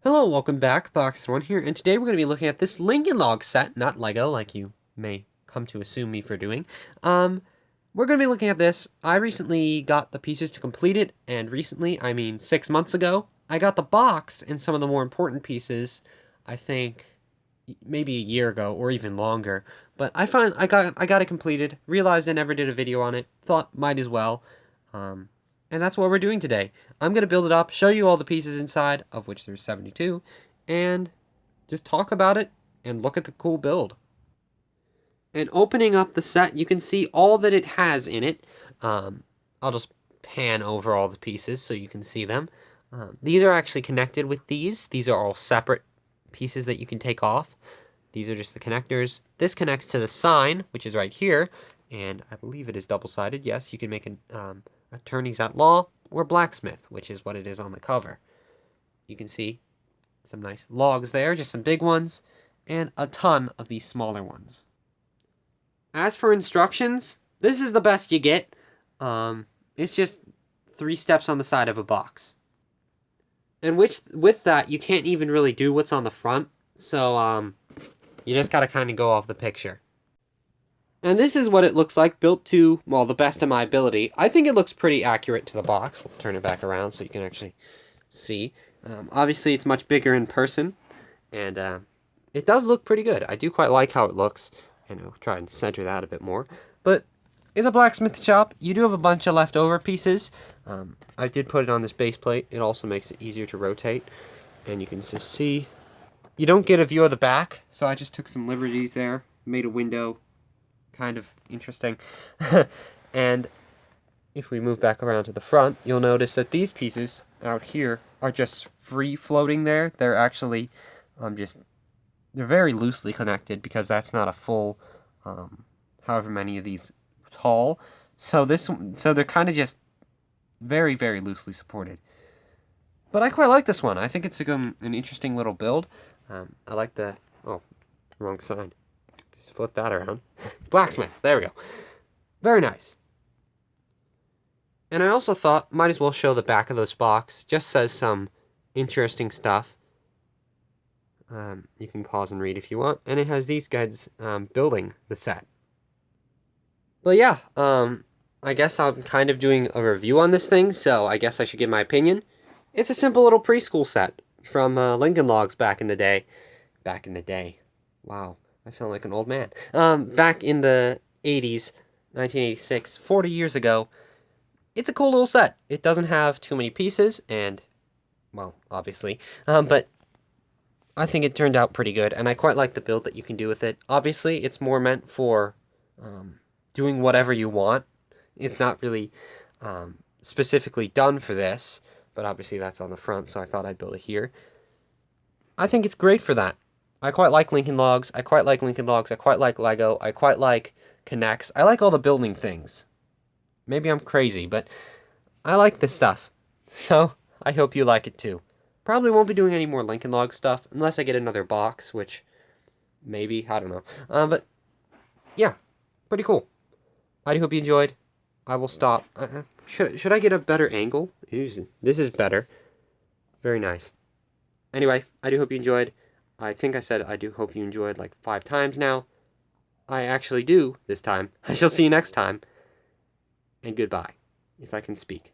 Hello, welcome back, Box1 here, and today we're going to be looking at this Lincoln Log set, not Lego, like you may come to assume me for doing. We're going to be looking at this. I recently got the pieces to complete it, and recently, I mean 6 months ago, I got the box and some of the more important pieces, I think, maybe a year ago, or even longer. But I got it completed, realized I never did a video on it, thought might as well, and that's what we're doing today. I'm going to build it up, show you all the pieces inside, of which there's 72, and just talk about it and look at the cool build. And opening up the set, you can see all that it has in it. I'll just pan over all the pieces so you can see them. These are actually connected with these. These are all separate pieces that you can take off. These are just the connectors. This connects to the sign, which is right here, and I believe it is double-sided. Yes, you can make an attorneys at law or blacksmith, which is what it is on the cover. You can see some nice logs there, just some big ones, and a ton of these smaller ones. As for instructions, this is the best you get. It's just 3 steps on the side of a box. And with that, you can't even really do what's on the front, so you just gotta kind of go off the picture. And this is what it looks like, built to, well, the best of my ability. I think it looks pretty accurate to the box. We'll turn it back around so you can actually see. Obviously, it's much bigger in person, and it does look pretty good. I do quite like how it looks, and I'll try and center that a bit more. But it's a blacksmith shop. You do have a bunch of leftover pieces. I did put it on this base plate. It also makes it easier to rotate, and you can just see. You don't get a view of the back, so I just took some liberties there, made a window. Kind of interesting. And if we move back around to the front, you'll notice that these pieces out here are just free floating there. They're actually they're very loosely connected because that's not a full however many of these tall. So they're kind of just very, very loosely supported. But I quite like this one. I think it's an interesting little build. I like the wrong sign. Flip that around. Blacksmith. There we go. Very nice. And I also thought, might as well show the back of this box. Just says some interesting stuff. You can pause and read if you want. And it has these guys building the set. But yeah, I guess I'm kind of doing a review on this thing, so I guess I should give my opinion. It's a simple little preschool set from Lincoln Logs back in the day. Back in the day. Wow. I sound like an old man. Back in the 80s, 1986, 40 years ago, it's a cool little set. It doesn't have too many pieces, and, well, obviously, but I think it turned out pretty good, and I quite like the build that you can do with it. Obviously, it's more meant for doing whatever you want. It's not really specifically done for this, but obviously that's on the front, so I thought I'd build it here. I think it's great for that. I quite like Lincoln Logs. I quite like Lego. I quite like Connects. I like all the building things. Maybe I'm crazy, but I like this stuff. So, I hope you like it too. Probably won't be doing any more Lincoln Log stuff, unless I get another box, which maybe, I don't know. But, yeah, pretty cool. I do hope you enjoyed. I will stop. Should I get a better angle? This is better. Very nice. Anyway, I do hope you enjoyed. I think I said I do hope you enjoyed like 5 times now. I actually do this time. I shall see you next time. And goodbye, if I can speak.